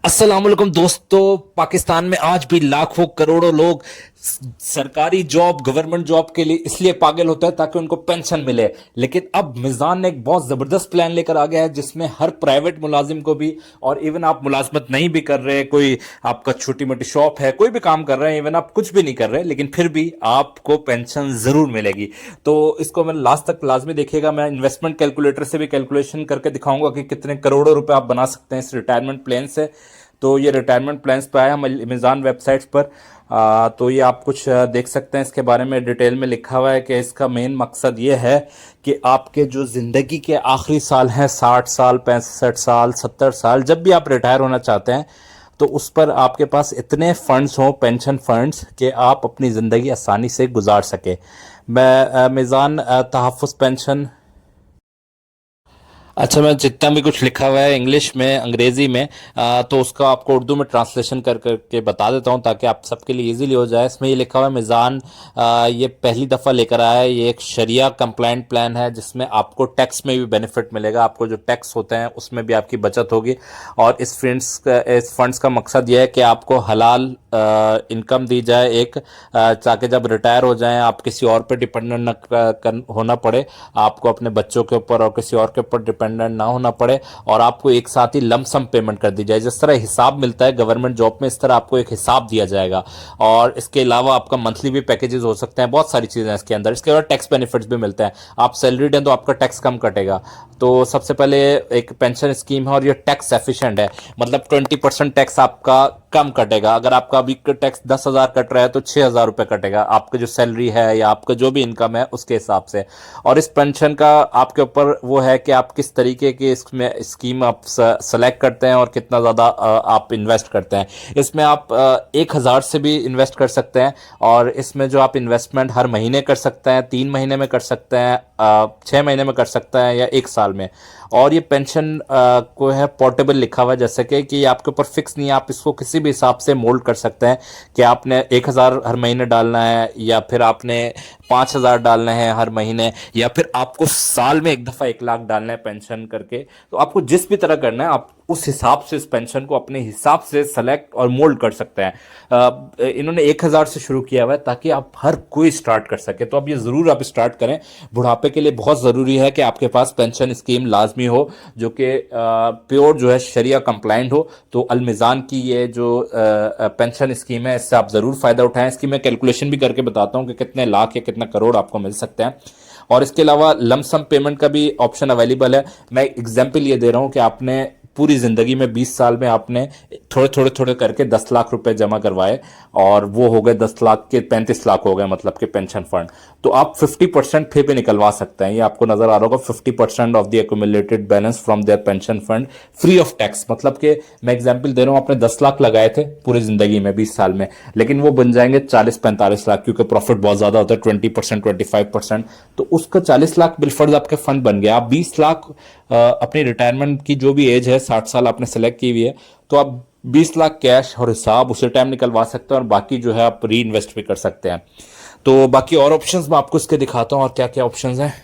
अस्सलाम वालेकुम दोस्तों। पाकिस्तान में आज भी लाखों करोड़ों लोग सरकारी जॉब गवर्नमेंट जॉब के लिए इसलिए पागल होता है ताकि उनको पेंशन मिले। लेकिन अब मिजान ने एक बहुत जबरदस्त प्लान लेकर आ गया है जिसमें हर प्राइवेट मुलाजिम को भी, और इवन आप मुलाजमत नहीं भी कर रहे, कोई आपका छोटी मोटी शॉप है, कोई भी काम कर रहे हैं, इवन आप कुछ भी नहीं कर रहे लेकिन फिर भी आपको पेंशन जरूर मिलेगी। तो इसको मैं लास्ट तक लाजमी देखिएगा। मैं इन्वेस्टमेंट कैलकुलेटर से भी कैलकुलेशन करके दिखाऊंगा कि कितने करोड़ों रुपए आप बना सकते हैं इस रिटायरमेंट प्लान से। तो ये रिटायरमेंट प्लान्स पे आया अमेज़न वेबसाइट्स पर। तो ये आप कुछ देख सकते हैं, इसके बारे में डिटेल में लिखा हुआ है कि इसका मेन मकसद ये है कि आपके जो ज़िंदगी के आखिरी साल हैं, 60 साल, 65 साल, 70 साल, जब भी आप रिटायर होना चाहते हैं तो उस पर आपके पास इतने फंड्स हों, पेंशन फंड्स, कि आप अपनी ज़िंदगी आसानी से गुजार सके। मैं अमेज़न तहफ़्फ़ुज़ पेंशन, अच्छा, मैं जितना भी कुछ लिखा हुआ है इंग्लिश में अंग्रेज़ी में, तो उसका आपको उर्दू में ट्रांसलेशन कर करके बता देता हूँ ताकि आप सबके लिए इजीली हो जाए। इसमें ये लिखा हुआ है मिज़ान ये पहली दफ़ा लेकर आया है। ये एक शरिया कंप्लाइंट प्लान है जिसमें आपको टैक्स में भी बेनिफिट मिलेगा। आपको जो टैक्स होते हैं उसमें भी आपकी बचत होगी। और इस फंड्स का मकसद ये है कि आपको हलाल इनकम दी जाए एक, ताकि जब रिटायर हो जाएं आप किसी और पे डिपेंडेंट न होना पड़े, आपको अपने बच्चों के ऊपर और किसी और के ऊपर डिपेंडेंट ना होना पड़े, और आपको एक साथ ही लमसम पेमेंट कर दी जाए। जिस तरह हिसाब मिलता है गवर्नमेंट जॉब में, इस तरह आपको एक हिसाब दिया जाएगा। और इसके अलावा आपका मंथली भी पैकेजेस हो सकते हैं, बहुत सारी चीज़ें इसके अंदर। इसके अलावा टैक्स बेनिफिट्स भी मिलते हैं। आप सैलरीड हैं तो आपका टैक्स कम कटेगा। तो सबसे पहले एक पेंशन स्कीम है और ये टैक्स एफिशिएंट है, मतलब 20% टैक्स आपका कम कटेगा। अगर आपका अभी टैक्स 10,000 कट रहा है तो 6,000 रुपये कटेगा आपकी जो सैलरी है या आपका जो भी इनकम है उसके हिसाब से। और इस पेंशन का आपके ऊपर वो है कि आप किस तरीके की इसमें स्कीम आप सेलेक्ट करते हैं और कितना ज़्यादा आप इन्वेस्ट करते हैं। इसमें आप 1,000 से भी इन्वेस्ट कर सकते हैं, और इसमें जो आप इन्वेस्टमेंट हर महीने कर सकते हैं, 3 महीने में कर सकते हैं, 6 महीने में कर सकते हैं, या 1 साल में। और ये पेंशन को है पोर्टेबल लिखा हुआ है, जैसे कि ये आपके ऊपर फिक्स नहीं है, आप इसको किसी भी हिसाब से मोल्ड कर सकते हैं कि आपने 1,000 हर महीने डालना है, या फिर आपने 5,000 डालने हैं हर महीने, या फिर आपको साल में एक दफ़ा 1 लाख डालना है पेंशन करके। तो आपको जिस भी तरह करना है आप उस हिसाब से इस पेंशन को अपने हिसाब से सेलेक्ट और मोल्ड कर सकते हैं। इन्होंने 1,000 से शुरू किया हुआ है ताकि आप हर कोई स्टार्ट कर सके। तो अब ये ज़रूर आप स्टार्ट करें। बुढ़ापे के लिए बहुत ज़रूरी है कि आपके पास पेंशन स्कीम लाजमी हो जो कि प्योर जो है शरिया कंप्लाइंट हो। तो अलमिज़ान की ये जो पेंशन स्कीम है इससे आप ज़रूर फ़ायदा उठाएं। इसकी मैं कैलकुलेशन भी करके बताता हूँ कि कितने लाख या कितना करोड़ आपको मिल सकते हैं। और इसके अलावा लमसम पेमेंट का भी ऑप्शन अवेलेबल है। मैं एग्जाम्पल ये दे रहा हूँ कि आपने पूरी ज़िंदगी में 20 साल में आपने थोड़े थोड़े थोड़े करके 10 लाख रुपए जमा करवाए, और वो हो गए 10 लाख के 35 लाख हो गए, मतलब कि पेंशन फंड। तो आप 50% फिर भी निकलवा सकते हैं। ये आपको नजर आ रहा होगा, 50% of the accumulated balance from their pension fund free of tax. मतलब कि मैं एग्जाम्पल दे रहा हूँ, आपने 10 लाख लगाए थे पूरी जिंदगी में 20 साल में, लेकिन वो बन जाएंगे 40-45 लाख, क्योंकि प्रॉफिट बहुत ज्यादा होता है, 20%, 25%। तो उसका 40 लाख बिलफर्ज आपके फंड बन गया। आप 20 लाख अपनी रिटायरमेंट की जो भी एज है, 60 साल आपने सेलेक्ट की हुई है, तो आप 20 लाख कैश और हिसाब उसी टाइम निकलवा सकते हैं, और बाकी जो है आप री इन्वेस्ट भी कर सकते हैं। तो बाकी और ऑप्शंस मैं आपको इसके दिखाता हूँ और क्या क्या ऑप्शंस हैं।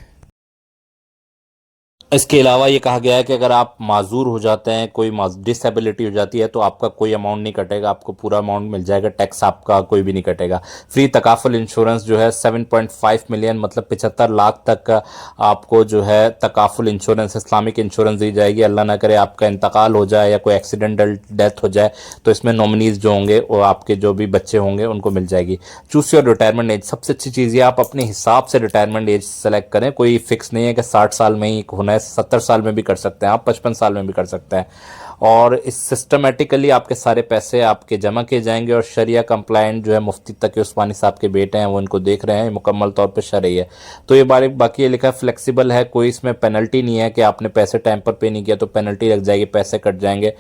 इसके अलावा ये कहा गया है कि अगर आप माजूर हो जाते हैं, कोई डिसेबिलिटी हो जाती है, तो आपका कोई अमाउंट नहीं कटेगा, आपको पूरा अमाउंट मिल जाएगा, टैक्स आपका कोई भी नहीं कटेगा। फ्री तकाफुल इंश्योरेंस जो है 7.5 मिलियन, मतलब 75 लाख तक का आपको जो है तकाफुल इंश्योरेंस, इस्लामिक इंश्योरेंस दी जाएगी। अल्लाह ना करे आपका इंतकाल हो जाए या कोई एक्सीडेंटल डेथ हो जाए तो इसमें नॉमिनीज जो होंगे वो आपके जो भी बच्चे होंगे उनको मिल जाएगी। चूज योर रिटायरमेंट एज, सबसे अच्छी चीज़ ये आप अपने हिसाब से रिटायरमेंट एज सेलेक्ट करें। कोई फिक्स नहीं है कि 60 साल में ही होना है, 70 साल में भी कर सकते हैं आप, 55 साल में भी कर सकते हैं। और इस सिस्टमेटिकली आपके सारे पैसे आपके जमा किए जाएंगे, और शरिया कंप्लाइंट जो है मुफ्ती तकी उस्मानी साहब के बेटे हैं वो इनको देख रहे हैं, मुकम्मल तौर पे शरई है। तो ये बाकी ये लिखा है फ्लेक्सिबल है, कोई इसमें पेनल्टी नहीं है कि आपने पैसे टाइम पर पे नहीं किया तो पेनल्टी लग जाएगी, पैसे कट जाएंगे।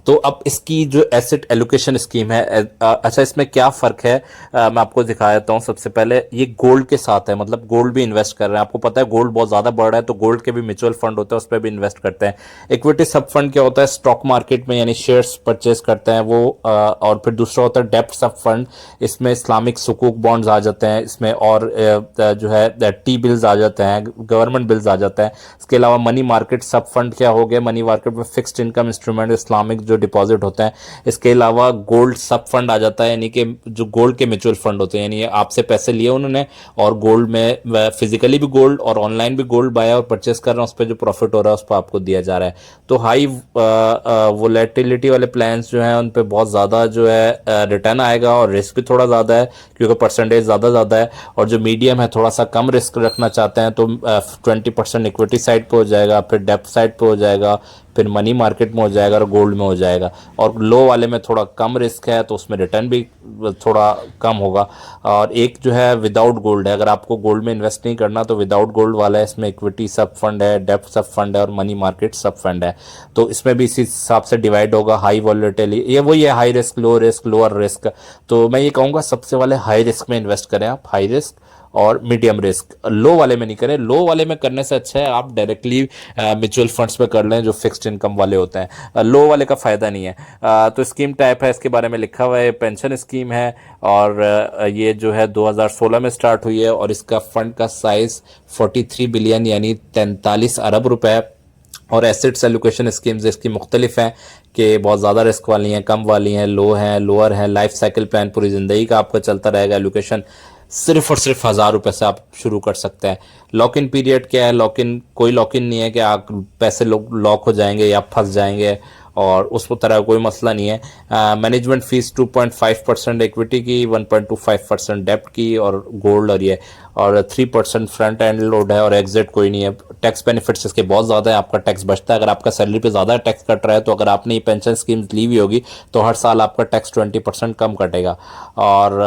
तो अब इसकी जो एसेट एलोकेशन स्कीम है, अच्छा इसमें क्या फ़र्क है मैं आपको दिखा देता हूँ। सबसे पहले ये गोल्ड के साथ है, मतलब गोल्ड भी इन्वेस्ट कर रहे हैं। आपको पता है गोल्ड बहुत ज़्यादा बढ़ रहा है, तो गोल्ड के भी म्यूचुअल फंड होते हैं, उस पर भी इन्वेस्ट करते हैं। इक्विटी सब फंड क्या होता है, स्टॉक मार्केट में यानी शेयर्स परचेज करते हैं वो, और फिर दूसरा होता है डेप्ट सब फंड। इसमें इस्लामिक सुकूक बॉन्ड्स आ जाते हैं इसमें, और जो है टी बिल्स आ जाते हैं, गवर्नमेंट बिल्स आ जाते हैं। इसके अलावा मनी मार्केट सब फंड क्या हो गया, मनी मार्केट में फिक्स्ड इनकम इंस्ट्रूमेंट इस्लामिक जो डिपॉजिट होते हैं। इसके अलावा गोल्ड सब फंड आ जाता है, यानी कि जो गोल्ड के म्यूचुअल फंड होते हैं, यानी आपसे पैसे लिए उन्होंने और गोल्ड में फिजिकली भी गोल्ड और ऑनलाइन भी गोल्ड बाय और परचेस कर रहे हैं, उस पर जो प्रॉफिट हो रहा है उस पर आपको दिया जा रहा है। तो हाई वोलेटिलिटी वाले प्लान्स जो हैं उन पे बहुत ज़्यादा जो है रिटर्न आएगा, और रिस्क भी थोड़ा ज़्यादा है क्योंकि परसेंटेज ज़्यादा है। और जो मीडियम है थोड़ा सा कम रिस्क रखना चाहते हैं तो 20% इक्विटी साइड पे हो जाएगा, फिर डेप्ट साइड पे हो जाएगा, फिर मनी मार्केट में हो जाएगा और गोल्ड में हो जाएगा। और लो वाले में थोड़ा कम रिस्क है तो उसमें रिटर्न भी थोड़ा कम होगा। और एक जो है विदाउट गोल्ड है, अगर आपको गोल्ड में इन्वेस्ट नहीं करना तो विदाउट गोल्ड वाला है, इसमें इक्विटी सब फंड है, डेप्ट सब फंड है और मनी मार्केट सब फंड है। तो इसमें भी इसी हिसाब से डिवाइड होगा। हाई वॉलेटिलिटी ये वही है, हाई रिस्क लोअर रिस्क। तो मैं ये कहूँगा सबसे वाले हाई रिस्क में इन्वेस्ट करें आप, हाई रिस्क और मीडियम रिस्क। लो वाले में नहीं करें, लो वाले में करने से अच्छा है आप डायरेक्टली म्यूचुअल फंड्स में कर लें जो फिक्स्ड इनकम वाले होते हैं। लो वाले का फ़ायदा नहीं है। तो स्कीम टाइप है, इसके बारे में लिखा हुआ है, पेंशन स्कीम है और ये जो है 2016 में स्टार्ट हुई है और इसका फंड का साइज़ 43 बिलियन यानी 43 अरब रुपए। और एसेट्स एलोकेशन स्कीम्स इसकी मुख्तलिफ हैं कि बहुत ज़्यादा रिस्क वाली हैं, कम वाली हैं, लो हैं, लोअर हैं। लाइफ साइकिल प्लान पूरी ज़िंदगी का आपका चलता रहेगा। एलोकेशन सिर्फ और सिर्फ 1000 रुपये से आप शुरू कर सकते हैं। लॉक इन पीरियड क्या है, कोई लॉक इन नहीं है कि आप पैसे लॉक हो जाएंगे या फंस जाएंगे, और उस तरह कोई मसला नहीं है। मैनेजमेंट फीस 2.5% इक्विटी की, 1.25% डेप्ट की और गोल्ड और 3% फ्रंट एंड लोड है और एग्जिट कोई नहीं है। टैक्स बेनिफिट्स इसके बहुत ज़्यादा है, आपका टैक्स बचता है। अगर आपका सैलरी पे ज़्यादा टैक्स कट रहा है तो अगर आपने ये पेंशन स्कीम ली हुई होगी तो हर साल आपका टैक्स 20% कम कटेगा। और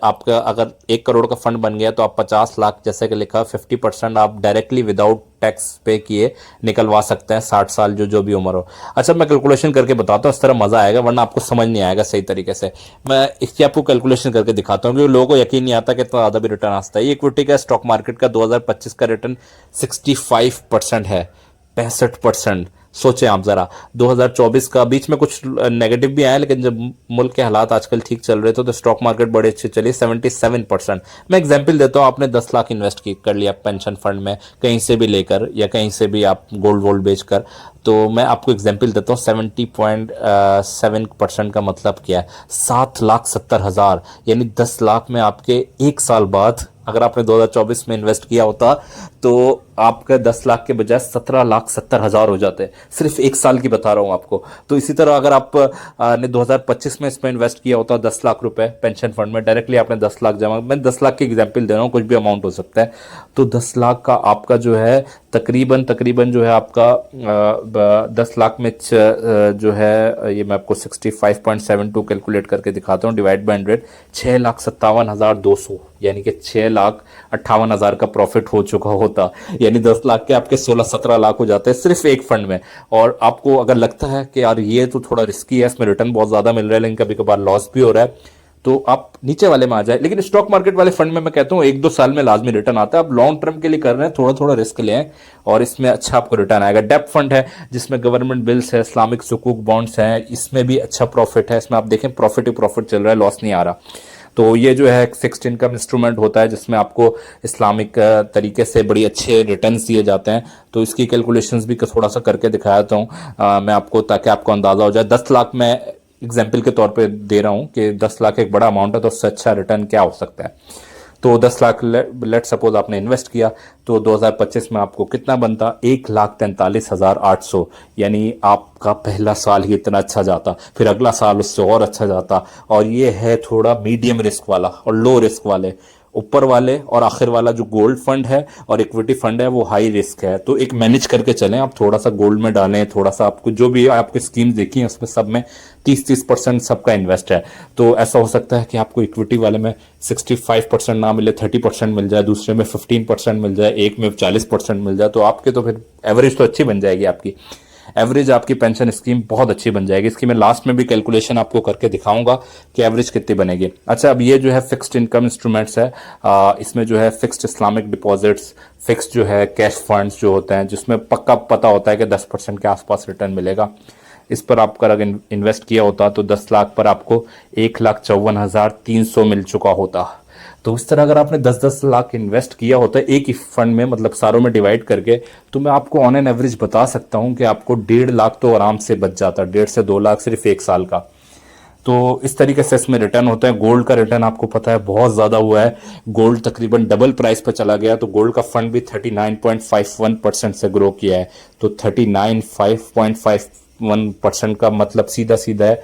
आपका अगर 1 करोड़ का फंड बन गया तो आप 50 लाख जैसे कि लिखा 50% आप डायरेक्टली विदाउट टैक्स पे किए निकलवा सकते हैं 60 साल जो भी उम्र हो। अच्छा, मैं कैलकुलेशन करके बताता हूँ, इस तरह मज़ा आएगा वरना आपको समझ नहीं आएगा सही तरीके से। मैं इसकी आपको कैलकुलेशन करके दिखाता हूँ क्योंकि लोगों को यकीन नहीं आता कि इतना ज़्यादा भी रिटर्न आता है। ये इक्विटी का स्टॉक मार्केट का 2025 का रिटर्न 65% है, 65%। सोचें आप ज़रा 2024 का, बीच में कुछ नेगेटिव भी आया लेकिन जब मुल्क के हालात आजकल ठीक चल रहे थे तो स्टॉक मार्केट बड़े अच्छे चले, 77%। मैं एग्जांपल देता हूँ, आपने 10 लाख इन्वेस्ट कर लिया पेंशन फंड में कहीं से भी लेकर या कहीं से भी आप गोल्ड वोल्ड बेचकर, तो मैं आपको एग्जांपल देता हूँ 70.7% का मतलब क्या है, 7,70,000 यानी 10 लाख में आपके 1 साल बाद अगर आपने 2024 में इन्वेस्ट किया होता तो आपका 10 लाख के बजाय 17,70,000 हो जाते, सिर्फ 1 साल की बता रहा हूँ आपको। तो इसी तरह अगर आप ने 2025 में इसमें इन्वेस्ट किया होता 10 लाख रुपए पेंशन फंड में, डायरेक्टली आपने 10 लाख जमा, मैं 10 लाख की एग्जांपल दे रहा हूँ, कुछ भी अमाउंट हो सकता है, तो 10 लाख का आपका जो है तकरीबन जो है आपका 10 लाख में जो है, ये मैं आपको 65.72 कैलकुलेट करके दिखाता हूँ, डिवाइड बाय 100, 6,57,200 यानी कि 6,58,000 का प्रॉफिट हो चुका होता। यानी 10 लाख के आपके 16-17 लाख हो जाते हैं सिर्फ एक फंड में। और आपको अगर लगता है कि यार ये तो थोड़ा रिस्की है, इसमें रिटर्न बहुत ज़्यादा मिल रहा है लेकिन कभी कभार लॉस भी हो रहा है, तो आप नीचे वाले में आ जाए। लेकिन स्टॉक मार्केट वाले फंड में मैं कहता हूँ 1-2 साल में लाजमी रिटर्न आता है। आप लॉन्ग टर्म के लिए कर रहे हैं, थोड़ा थोड़ा रिस्क लें और इसमें अच्छा आपको रिटर्न आएगा। डेप्ट फंड है जिसमें गवर्नमेंट बिल्स है, इस्लामिक सुकूक बॉन्ड्स हैं, इसमें भी अच्छा प्रॉफिट है। इसमें आप देखें प्रॉफिट ही प्रॉफिट चल रहा है, लॉस नहीं आ रहा। तो ये जो है एक फिक्स्ड इनकम इंस्ट्रूमेंट होता है जिसमें आपको इस्लामिक तरीके से बड़ी अच्छे रिटर्न्स दिए जाते हैं। तो इसकी कैलकुलेशंस भी थोड़ा सा करके दिखाता हूँ मैं आपको, ताकि आपको अंदाज़ा हो जाए। 10 लाख में एग्जाम्पल के तौर पे दे रहा हूँ कि 10 लाख एक बड़ा अमाउंट है, तो उससे अच्छा रिटर्न क्या हो सकता है। तो 10 लाख लेट सपोज आपने इन्वेस्ट किया तो 2025 में आपको कितना बनता, 1,43,800, यानी आपका पहला साल ही इतना अच्छा जाता, फिर अगला साल उससे और अच्छा जाता। और ये है थोड़ा मीडियम रिस्क वाला और लो रिस्क वाले। ऊपर वाले और आखिर वाला जो गोल्ड फंड है और इक्विटी फंड है वो हाई रिस्क है। तो एक मैनेज करके चलें, आप थोड़ा सा गोल्ड में डालें, थोड़ा सा आपको जो भी आपकी स्कीम्स देखी हैं उसमें सब में 30% सबका इन्वेस्ट है। तो ऐसा हो सकता है कि आपको इक्विटी वाले में 65% ना मिले, 30% मिल जाए, दूसरे में 15% मिल जाए, एक में 40% मिल जाए, तो आपके तो फिर एवरेज तो अच्छी बन जाएगी। आपकी एवरेज आपकी पेंशन स्कीम बहुत अच्छी बन जाएगी। इसकी मैं लास्ट में भी कैलकुलेशन आपको करके दिखाऊंगा कि एवरेज कितनी बनेगी। अच्छा, अब ये जो है फिक्स्ड इनकम इंस्ट्रूमेंट्स है, इसमें जो है फिक्स्ड इस्लामिक डिपॉजिट्स, फिक्स्ड जो है कैश फंड्स जो होते हैं जिसमें पक्का पता होता है कि 10% के आसपास रिटर्न मिलेगा। इस पर आपका अगर इन्वेस्ट किया होता तो 10 लाख पर आपको 1,54,300 मिल चुका होता। तो इस तरह अगर आपने 10-10 लाख इन्वेस्ट किया होता है एक ही फंड में, मतलब सारों में डिवाइड करके, तो मैं आपको ऑन एन एवरेज बता सकता हूं कि आपको 1.5 लाख तो आराम से बच जाता, 1.5 से 2 लाख सिर्फ एक साल का। तो इस तरीके से इसमें रिटर्न होता है। गोल्ड का रिटर्न आपको पता है बहुत ज़्यादा हुआ है, गोल्ड तकरीबन डबल प्राइस पर चला गया, तो गोल्ड का फंड भी 39.51% से ग्रो किया है। तो 39.51% का मतलब सीधा सीधा है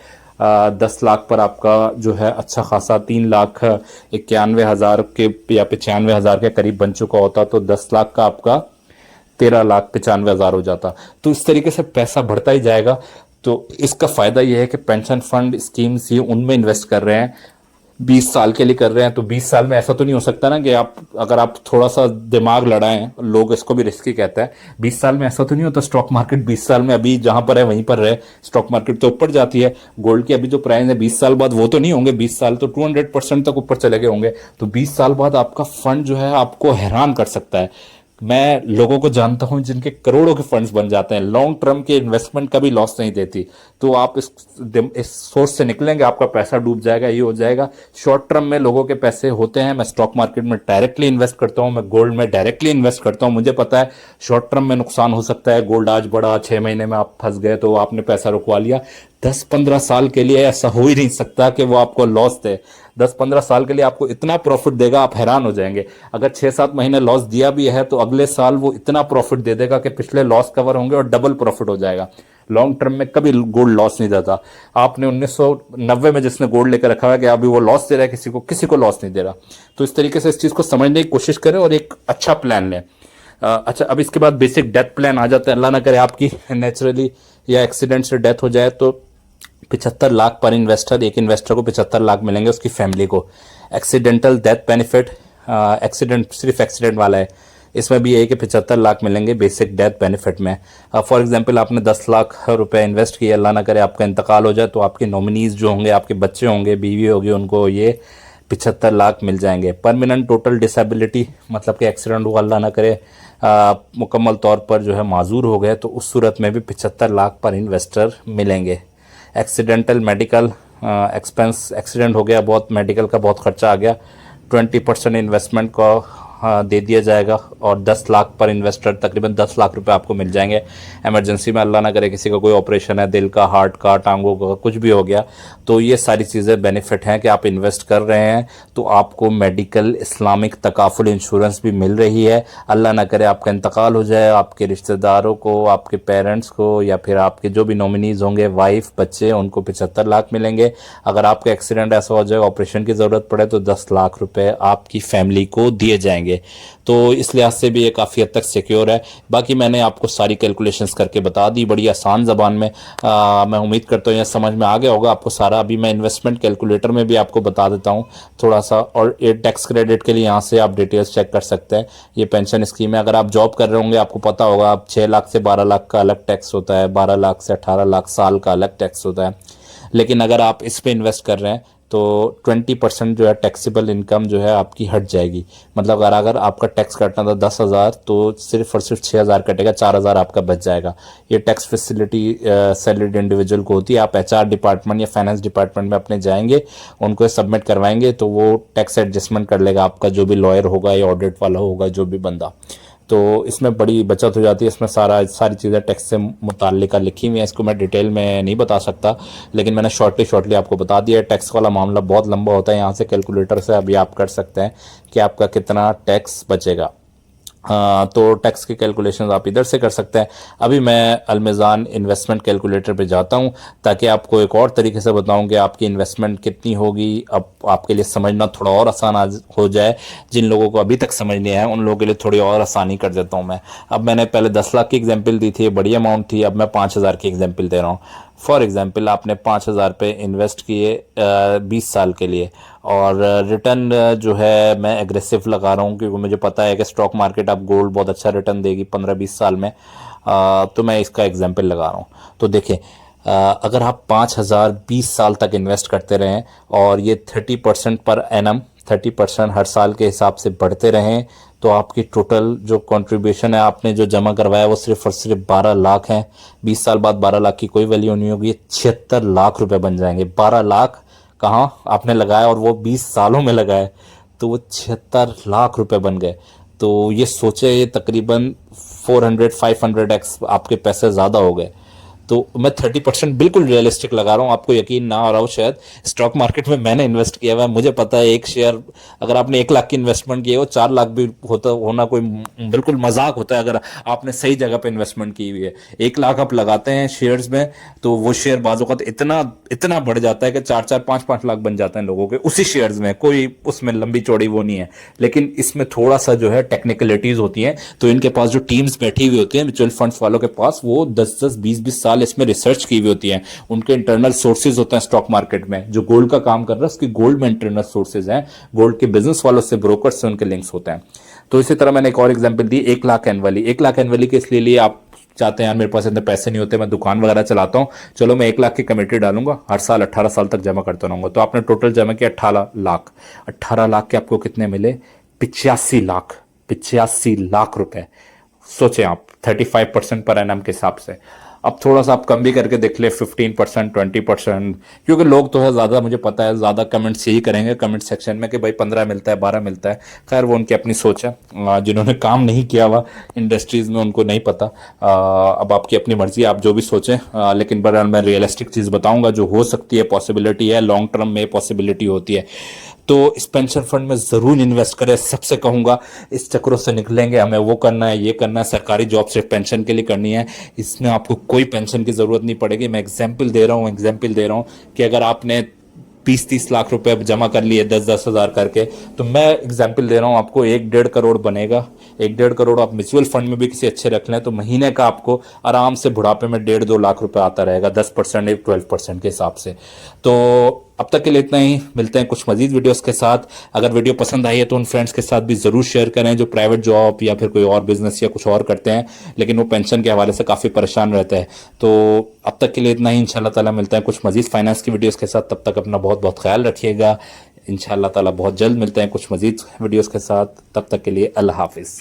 10 लाख पर आपका जो है अच्छा खासा 3,91,000 के या 95,000 के करीब बन चुका होता, तो 10 लाख का आपका 13,95,000 हो जाता। तो इस तरीके से पैसा बढ़ता ही जाएगा। तो इसका फायदा यह है कि पेंशन फंड स्कीम्स ये उनमें इन्वेस्ट कर रहे हैं, 20 साल के लिए कर रहे हैं। तो 20 साल में ऐसा तो नहीं हो सकता ना कि आप अगर आप थोड़ा सा दिमाग लड़ाएं, लोग इसको भी रिस्की कहते हैं, 20 साल में ऐसा तो नहीं होता स्टॉक मार्केट 20 साल में अभी जहां पर है वहीं पर रहे। स्टॉक मार्केट तो ऊपर जाती है, गोल्ड की अभी जो प्राइस है 20 साल बाद वो तो नहीं होंगे, 20 साल तो 200% तक ऊपर चले गए होंगे। तो 20 साल बाद आपका फंड जो है आपको हैरान कर सकता है। मैं लोगों को जानता हूं जिनके करोड़ों के फंड्स बन जाते हैं। लॉन्ग टर्म के इन्वेस्टमेंट कभी लॉस नहीं देती। तो आप इस सोच से निकलेंगे आपका पैसा डूब जाएगा, ये हो जाएगा। शॉर्ट टर्म में लोगों के पैसे होते हैं। मैं स्टॉक मार्केट में डायरेक्टली इन्वेस्ट करता हूं, मैं गोल्ड में डायरेक्टली इन्वेस्ट करता हूं। मुझे पता है शॉर्ट टर्म में नुकसान हो सकता है, गोल्ड आज बढ़ा 6 महीने में आप फंस गए तो आपने पैसा रुकवा लिया। 10-15 साल के लिए ऐसा हो ही नहीं सकता कि वो आपको लॉस दे। 10-15 साल के लिए आपको इतना प्रॉफिट देगा, आप हैरान हो जाएंगे। अगर 6-7 महीने लॉस दिया भी है तो अगले साल वो इतना प्रॉफिट दे देगा कि पिछले लॉस कवर होंगे और डबल प्रॉफिट हो जाएगा। लॉन्ग टर्म में कभी गोल्ड लॉस नहीं देता। आपने 1990 में जिसने गोल्ड लेकर रखा है कि अभी वो लॉस दे रहा है, किसी को लॉस नहीं दे रहा। तो इस तरीके से इस चीज को समझने की कोशिश करें और एक अच्छा प्लान लें। अच्छा, अब इसके बाद बेसिक डेथ प्लान आ जाता है। अल्लाह ना करे आपकी नेचुरली या एक्सीडेंट से डेथ हो जाए तो 75 लाख पर इन्वेस्टर, एक इन्वेस्टर को 75 लाख मिलेंगे उसकी फैमिली को। एक्सीडेंटल डेथ बेनिफिट, एक्सीडेंट सिर्फ एक्सीडेंट वाला है, इसमें भी यही कि 75 लाख मिलेंगे बेसिक डेथ बेनिफिट में। फॉर एग्जांपल आपने 10 लाख रुपए इन्वेस्ट किया, अल्लाह ना करे आपका इंतकाल हो जाए तो आपके नॉमिनीज जो होंगे, आपके बच्चे होंगे, बीवी होगी, उनको ये 75 लाख मिल जाएंगे। परमानेंट टोटल डिसेबिलिटी मतलब कि एक्सीडेंट हुआ, अल्लाह ना करे मुकम्मल तौर पर जो है माजूर हो गए, तो उस सूरत में भी 75 लाख पर इन्वेस्टर मिलेंगे। एक्सीडेंटल मेडिकल एक्सपेंस, एक्सीडेंट हो गया, बहुत मेडिकल का बहुत खर्चा आ गया, 20% इन्वेस्टमेंट को दे दिया जाएगा और 10 लाख पर इन्वेस्टर तकरीबन 10 लाख रुपए आपको मिल जाएंगे। इमरजेंसी में अल्लाह ना करे किसी का कोई ऑपरेशन है, दिल का, हार्ट का, टांगों का, कुछ भी हो गया, तो ये सारी चीज़ें बेनिफिट हैं कि आप इन्वेस्ट कर रहे हैं तो आपको मेडिकल इस्लामिक तकाफुल इंश्योरेंस भी मिल रही है। अल्लाह ना करे आपका इंतकाल हो जाए, आपके रिश्तेदारों को, आपके पेरेंट्स को या फिर आपके जो भी नॉमिनीज होंगे, वाइफ, बच्चे, उनको 75 लाख मिलेंगे। अगर आपका एक्सीडेंट ऐसा हो जाए, ऑपरेशन की ज़रूरत पड़े तो 10 लाख रुपए आपकी फैमिली को दिए जाएंगे। तो इस लिहाज से भी ये काफ़ी हद तक सिक्योर है। बाकी मैंने आपको सारी कैलकुलेशंस करके बता दी बड़ी आसान ज़बान में। मैं उम्मीद करता हूँ ये समझ में आ गया होगा आपको सारा। अभी मैं इन्वेस्टमेंट कैलकुलेटर में भी आपको बता देता हूँ थोड़ा सा, और ये टैक्स क्रेडिट के लिए यहाँ से आप डिटेल्स चेक कर सकते हैं। ये पेंशन स्कीम है, अगर आप जॉब कर रहे होंगे आपको पता होगा, आप 6 लाख से 12 लाख का अलग टैक्स होता है, 12 लाख से 18 लाख साल का अलग टैक्स होता है। लेकिन अगर आप इस पे इन्वेस्ट कर रहे हैं तो 20% जो है टैक्सेबल इनकम जो है आपकी हट जाएगी। मतलब अगर आपका टैक्स कटना था 10,000 तो सिर्फ और सिर्फ 6,000 कटेगा, 4,000 आपका बच जाएगा। ये टैक्स फैसिलिटी सैलरीड इंडिविजुअल को होती है। आप HR डिपार्टमेंट या फाइनेंस डिपार्टमेंट में अपने जाएंगे, उनको सबमिट करवाएंगे तो वो टैक्स एडजस्टमेंट कर लेगा आपका, जो भी लॉयर होगा या ऑडिट वाला होगा, जो भी बंदा। तो इसमें बड़ी बचत हो जाती है। इसमें सारी चीज़ें टैक्स से मुताल्लिक़ लिखी हुई हैं, इसको मैं डिटेल में नहीं बता सकता, लेकिन मैंने शॉर्टली आपको बता दिया। टैक्स वाला मामला बहुत लंबा होता है, यहाँ से कैलकुलेटर से अभी आप कर सकते हैं कि आपका कितना टैक्स बचेगा। तो टैक्स की कैलकुलेशन आप इधर से कर सकते हैं। अभी मैं अलमेज़ान इन्वेस्टमेंट कैलकुलेटर पे जाता हूँ ताकि आपको एक और तरीके से बताऊँ कि आपकी इन्वेस्टमेंट कितनी होगी। अब आपके लिए समझना थोड़ा और आसान हो जाए, जिन लोगों को अभी तक समझ नहीं आया उन लोगों के लिए थोड़ी और आसानी कर देता हूँ मैं। अब मैंने पहले 10 लाख की एग्जाम्पल दी थी, बड़ी अमाउंट थी, अब मैं 5,000 की एग्जाम्पल दे रहा हूँ। फॉर एग्जाम्पल आपने 5,000 पे इन्वेस्ट किए 20 साल के लिए, और रिटर्न जो है मैं एग्रेसिव लगा रहा हूँ क्योंकि मुझे पता है कि स्टॉक मार्केट अब गोल्ड बहुत अच्छा रिटर्न देगी 15-20 साल में। तो मैं इसका एग्जाम्पल लगा रहा हूँ। तो देखें, अगर आप 5,000 20 साल तक इन्वेस्ट करते रहें और ये 30% पर एनम 30% हर साल के हिसाब से बढ़ते रहें तो आपकी टोटल जो कंट्रीब्यूशन है आपने जो जमा करवाया वो सिर्फ और सिर्फ 12 लाख है। 20 साल बाद 12 लाख की कोई वैल्यू नहीं होगी, 76 लाख रुपए बन जाएंगे। 12 लाख कहाँ आपने लगाया और वो 20 सालों में लगाए, तो वो 76 लाख रुपए बन गए। तो ये सोचे, ये तकरीबन 400-500x आपके पैसे ज़्यादा हो गए। तो मैं 30% बिल्कुल रियलिस्टिक लगा रहा हूँ, आपको यकीन ना आ रहा हो शायद। स्टॉक मार्केट में मैंने इन्वेस्ट किया हुआ है, मुझे पता है एक शेयर अगर आपने 1 लाख की इन्वेस्टमेंट की है वो 4 लाख भी होना कोई बिल्कुल मजाक होता है अगर आपने सही जगह पे इन्वेस्टमेंट की हुई है। 1 लाख आप लगाते हैं शेयर्स में तो वो शेयर बाजू का इतना इतना बढ़ जाता है कि 4-4, 5-5 लाख बन जाते हैं लोगों के उसी शेयर्स में, कोई उसमें लंबी चौड़ी वो नहीं है। लेकिन इसमें थोड़ा सा जो है टेक्निकलिटीज होती हैं, तो इनके पास जो टीम्स बैठी हुई होती है म्यूचुअल फंड्स वालों के पास, वो 10-10, 20-20 साल इसमें रिसर्च की हुई होती है। उनके इंटरनल सोर्सेज होते हैं स्टॉक मार्केट में, जो गोल्ड का काम कर रहा है उसकी गोल्ड में इंटरनल सोर्सेज हैं, गोल्ड के बिजनेस वालों से, ब्रोकर से उनके लिंक्स होते हैं। तो इसी तरह मैंने एक और एग्जांपल दी, 1 लाख एनुअली। 1 लाख एनुअली के इसलिए लिए आप चाहते हैं यार मेरे पास इतने पैसे नहीं होते, मैं दुकान वगैरह चलाता हूँ, चलो मैं 1 लाख की कमेटी डालूंगा, हर साल 18 साल तक जमा करता रहूंगा। तो आपने टोटल जमा किया 18 लाख। 18 लाख के आपको कितने मिले? 85 लाख। 85 लाख रुपए। सोचें आप 35% पर एनम के हिसाब से। अब थोड़ा सा आप कम भी करके देख ले, 15%, 20%, क्योंकि लोग तो है ज़्यादा, मुझे पता है ज़्यादा कमेंट्स यही करेंगे कमेंट सेक्शन में कि भाई 15 मिलता है, 12 मिलता है। खैर वो उनकी अपनी सोच है, जिन्होंने काम नहीं किया हुआ इंडस्ट्रीज़ में उनको नहीं पता। अब आपकी अपनी मर्जी, आप जो भी सोचें। लेकिन बहरहाल मैं रियलिस्टिक चीज़ बताऊंगा जो हो सकती है, पॉसिबिलिटी है, लॉन्ग टर्म में पॉसिबिलिटी होती है। तो इस पेंशन फंड में ज़रूर इन्वेस्ट करें, सबसे कहूँगा। इस चक्रों से निकलेंगे, हमें वो करना है, ये करना है, सरकारी जॉब सिर्फ पेंशन के लिए करनी है, इसमें आपको कोई पेंशन की ज़रूरत नहीं पड़ेगी। मैं एग्जाम्पल दे रहा हूँ कि अगर आपने 20-30 लाख रुपए जमा कर लिए 10-10 हज़ार करके, तो मैं एग्जाम्पल दे रहा हूँ आपको 1-1.5 करोड़ बनेगा। 1-1.5 करोड़ आप म्यूचुअल फंड में भी किसी अच्छे रख लें तो महीने का आपको आराम से बुढ़ापे में 1.5-2 लाख रुपए आता रहेगा, 10% या 12% के हिसाब से। तो अब तक के लिए इतना ही, मिलते हैं कुछ मजीद वीडियोस के साथ। अगर वीडियो पसंद आई है तो उन फ्रेंड्स के साथ भी ज़रूर शेयर करें जो प्राइवेट जॉब या फिर कोई और बिजनेस या कुछ और करते हैं, लेकिन वो पेंशन के हवाले से काफ़ी परेशान रहते हैं। तो अब तक के लिए इतना ही, इंशाल्लाह ताला मिलते हैं कुछ मजीद फाइनेंस की वीडियोज़ के साथ। तब तक अपना बहुत बहुत ख्याल रखिएगा। इंशाल्लाह ताला बहुत जल्द मिलते हैं कुछ मजीद वीडियोज़ के साथ। तब तक के लिए अल्लाह हाफिज़।